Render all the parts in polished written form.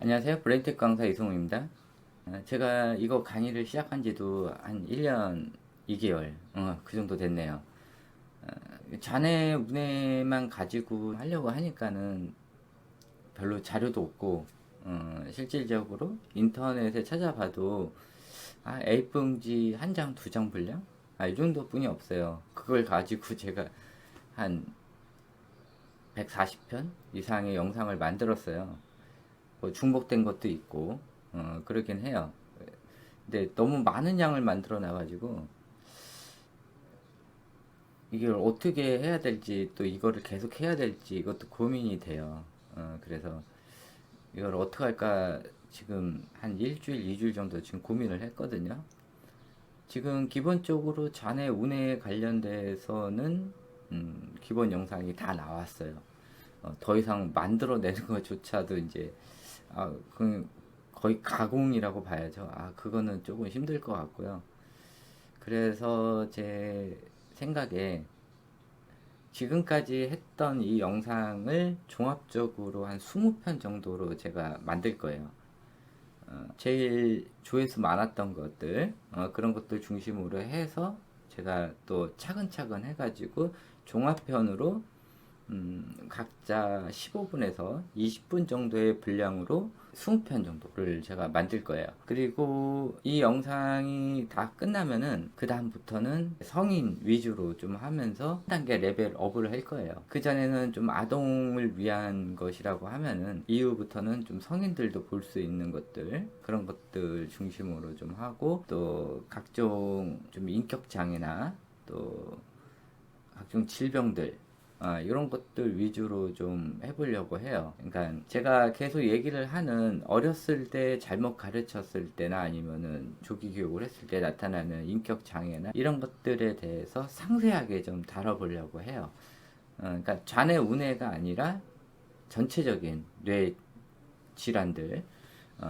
안녕하세요. 브레인테크 강사 이승우입니다. 제가 이거 강의를 시작한 지도 한 1년 2개월, 그 정도 됐네요. 자네 운에만 가지고 하려고 하니까는 별로 자료도 없고, 실질적으로 인터넷에 찾아봐도, A4용지 한 장, 두 장 분량? 이 정도뿐이 없어요. 그걸 가지고 제가 한 140편 이상의 영상을 만들었어요. 뭐 중복된 것도 있고, 그러긴 해요. 근데 너무 많은 양을 만들어 놔가지고 이걸 어떻게 해야 될지, 또 이거를 계속 해야 될지 이것도 고민이 돼요. 그래서 이걸 어떻게 할까 지금 한 일주일, 2주일 정도 지금 고민을 했거든요. 지금 기본적으로 잔해 운에 관련돼서는 기본 영상이 다 나왔어요. 더 이상 만들어내는 것조차도 이제 그 거의 가공이라고 봐야죠. 그거는 조금 힘들 것 같고요. 그래서 제 생각에 지금까지 했던 이 영상을 종합적으로 한 20편 정도로 제가 만들 거예요. 제일 조회수 많았던 것들, 그런 것들 중심으로 해서 제가 또 차근차근 해가지고 종합편으로 각자 15분에서 20분 정도의 분량으로 20편 정도를 제가 만들 거예요. 그리고 이 영상이 다 끝나면은 그 다음부터는 성인 위주로 좀 하면서 한 단계 레벨 업을 할 거예요. 그 전에는 좀 아동을 위한 것이라고 하면은 이후부터는 좀 성인들도 볼 수 있는 것들, 그런 것들 중심으로 좀 하고, 또 각종 좀 인격 장애나 또 각종 질병들, 이런 것들 위주로 좀 해보려고 해요. 그러니까 제가 계속 얘기를 하는 어렸을 때 잘못 가르쳤을 때나 아니면은 조기 교육을 했을 때 나타나는 인격 장애나 이런 것들에 대해서 상세하게 좀 다뤄보려고 해요. 그러니까 좌뇌 우뇌가 아니라 전체적인 뇌 질환들,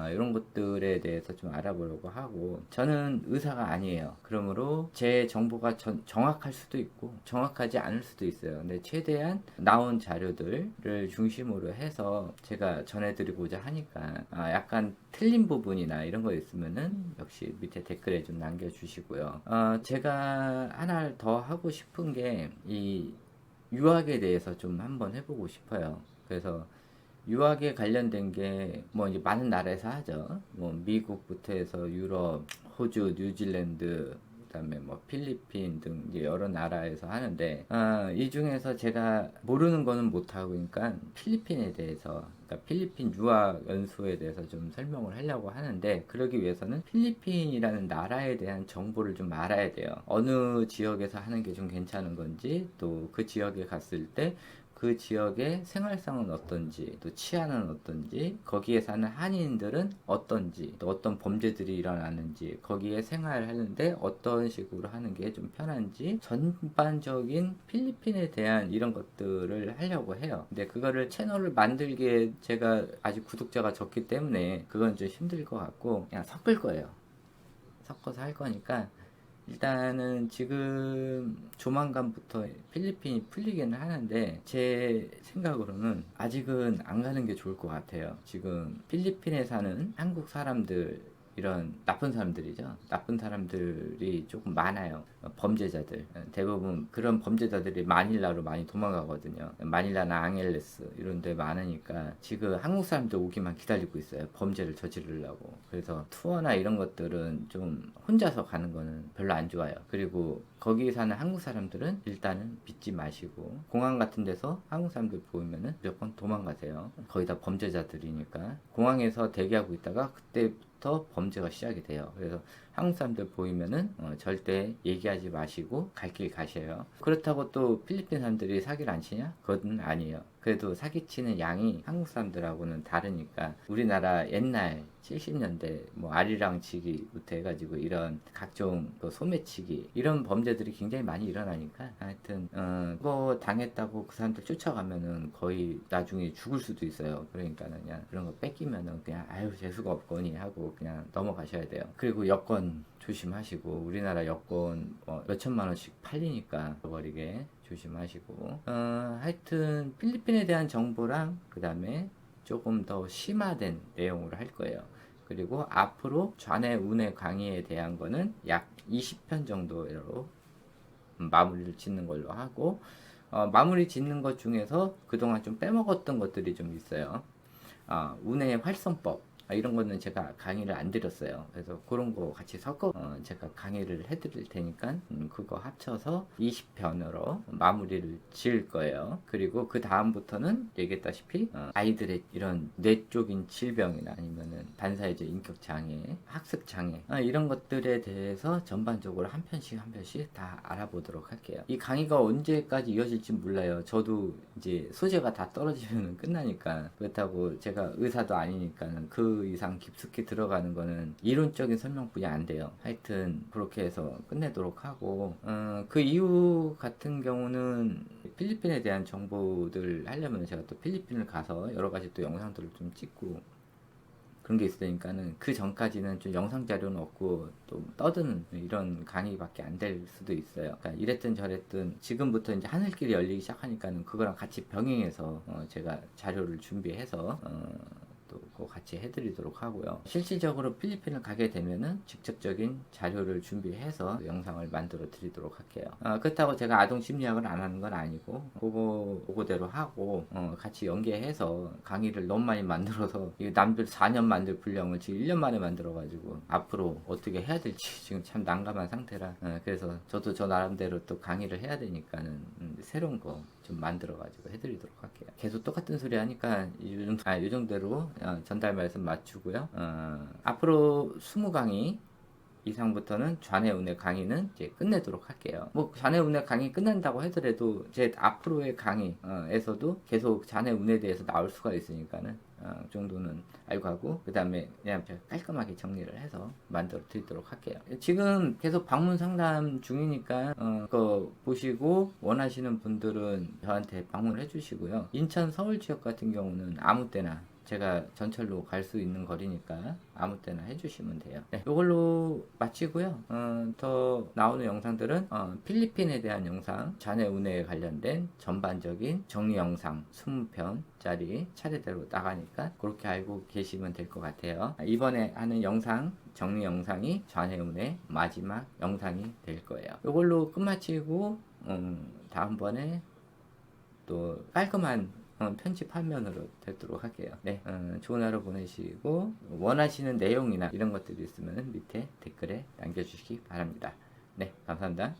이런 것들에 대해서 좀 알아보려고 하고, 저는 의사가 아니에요. 그러므로 제 정보가 정확할 수도 있고 정확하지 않을 수도 있어요. 근데 최대한 나온 자료들을 중심으로 해서 제가 전해드리고자 하니까, 약간 틀린 부분이나 이런 거 있으면은 역시 밑에 댓글에 좀 남겨주시고요. 제가 하나 더 하고 싶은 게 이 유학에 대해서 좀 한번 해보고 싶어요. 그래서 유학에 관련된 게 뭐 이제 많은 나라에서 하죠. 뭐 미국부터 해서 유럽, 호주, 뉴질랜드, 그다음에 뭐 필리핀 등 이제 여러 나라에서 하는데, 이 중에서 제가 모르는 거는 못 하고, 그러니까 필리핀에 대해서, 그러니까 필리핀 유학 연수에 대해서 좀 설명을 하려고 하는데, 그러기 위해서는 필리핀이라는 나라에 대한 정보를 좀 알아야 돼요. 어느 지역에서 하는 게 좀 괜찮은 건지, 또 그 지역에 갔을 때 그 지역의 생활상은 어떤지, 또 치안은 어떤지, 거기에 사는 한인들은 어떤지, 또 어떤 범죄들이 일어나는지, 거기에 생활하는데 어떤 식으로 하는 게 좀 편한지, 전반적인 필리핀에 대한 이런 것들을 하려고 해요. 근데 그거를 채널을 만들기에 제가 아직 구독자가 적기 때문에 그건 좀 힘들 것 같고, 그냥 섞을 거예요. 섞어서 할 거니까 일단은 지금 조만간부터 필리핀이 풀리기는 하는데, 제 생각으로는 아직은 안 가는 게 좋을 것 같아요. 지금 필리핀에 사는 한국 사람들, 이런 나쁜 사람들이죠. 나쁜 사람들이 조금 많아요. 범죄자들. 대부분 그런 범죄자들이 마닐라로 많이 도망가거든요. 마닐라나 앙헬레스 이런 데 많으니까 지금 한국 사람들 오기만 기다리고 있어요. 범죄를 저지르려고. 그래서 투어나 이런 것들은 좀 혼자서 가는 거는 별로 안 좋아요. 그리고 거기 사는 한국 사람들은 일단은 믿지 마시고, 공항 같은 데서 한국 사람들 보이면은 무조건 도망가세요. 거의 다 범죄자들이니까. 공항에서 대기하고 있다가 그때부터 범죄가 시작이 돼요. 그래서 한국 사람들 보이면은 절대 얘기하지 마시고 갈 길 가셔요. 그렇다고 또 필리핀 사람들이 사기를 안 치냐? 그건 아니에요. 그래도 사기치는 양이 한국 사람들하고는 다르니까, 우리나라 옛날 70년대 뭐 아리랑치기부터 해가지고 이런 각종 그 소매치기 이런 범죄들이 굉장히 많이 일어나니까, 하여튼 그거 당했다고 그 사람들 쫓아가면은 거의 나중에 죽을 수도 있어요. 그러니까는 그냥 그런 거 뺏기면은 그냥 아유 재수가 없거니 하고 그냥 넘어가셔야 돼요. 그리고 여권 조심하시고, 우리나라 여권 몇천만 원씩 팔리니까 버리게 조심하시고, 하여튼 필리핀에 대한 정보랑, 그 다음에 조금 더 심화된 내용으로 할 거예요. 그리고 앞으로 좌뇌 우뇌 강의에 대한 거는 약 20편 정도로 마무리를 짓는 걸로 하고, 마무리 짓는 것 중에서 그동안 좀 빼먹었던 것들이 좀 있어요. 운의 활성법, 이런 거는 제가 강의를 안 드렸어요. 그래서 그런 거 같이 섞어 제가 강의를 해드릴 테니까 그거 합쳐서 20편으로 마무리를 지을 거예요. 그리고 그 다음부터는 얘기했다시피 아이들의 이런 뇌적인 질병이나 아니면은 반사회적 인격 장애, 학습 장애, 이런 것들에 대해서 전반적으로 한 편씩 한 편씩 다 알아보도록 할게요. 이 강의가 언제까지 이어질지 몰라요. 저도 이제 소재가 다 떨어지면 끝나니까. 그렇다고 제가 의사도 아니니까 그 이상 깊숙이 들어가는 거는 이론적인 설명뿐이 안 돼요. 하여튼 그렇게 해서 끝내도록 하고, 그 이후 같은 경우는 필리핀에 대한 정보들 하려면 제가 또 필리핀을 가서 여러 가지 또 영상들을 좀 찍고 그런 게 있으니까는 그 전까지는 좀 영상 자료는 없고 또 떠드는 이런 강의밖에 안 될 수도 있어요. 그러니까 이랬든 저랬든 지금부터 이제 하늘길이 열리기 시작하니까는 그거랑 같이 병행해서 제가 자료를 준비해서 또 그거 같이 해드리도록 하고요. 실질적으로 필리핀을 가게 되면은 직접적인 자료를 준비해서 영상을 만들어 드리도록 할게요. 그렇다고 제가 아동 심리학을 안 하는 건 아니고 그거대로 하고 같이 연계해서 강의를 너무 많이 만들어서 남들 4년 만들 분량을 지금 1년 만에 만들어 가지고 앞으로 어떻게 해야 될지 지금 참 난감한 상태라 그래서 저도 저 나름대로 또 강의를 해야 되니까는 새로운 거 좀 만들어 가지고 해드리도록 할게요. 계속 똑같은 소리 하니까 이 정도로 전달 말씀 맞추고요. 앞으로 20강의 이상부터는 좌뇌우뇌 강의는 이제 끝내도록 할게요. 뭐 좌뇌우뇌 강의 끝난다고 하더라도 제 앞으로의 강의에서도 계속 좌뇌우뇌에 대해서 나올 수가 있으니까는 그 정도는 알고 하고 그 다음에 그냥 깔끔하게 정리를 해서 만들어 드리도록 할게요. 지금 계속 방문 상담 중이니까 그거 보시고 원하시는 분들은 저한테 방문해 주시고요. 인천 서울 지역 같은 경우는 아무 때나 제가 전철로 갈 수 있는 거리니까 아무 때나 해주시면 돼요. 네, 이걸로 마치고요. 더 나오는 영상들은 필리핀에 대한 영상, 좌뇌 우뇌에 관련된 전반적인 정리 영상 20편짜리 차례대로 나가니까 그렇게 알고 계시면 될 것 같아요. 이번에 하는 영상, 정리 영상이 좌뇌 우뇌 마지막 영상이 될 거예요. 이걸로 끝마치고 다음번에 또 깔끔한 편집 화면으로 되도록 할게요. 네, 좋은 하루 보내시고 원하시는 내용이나 이런 것들이 있으면 밑에 댓글에 남겨주시기 바랍니다. 네, 감사합니다.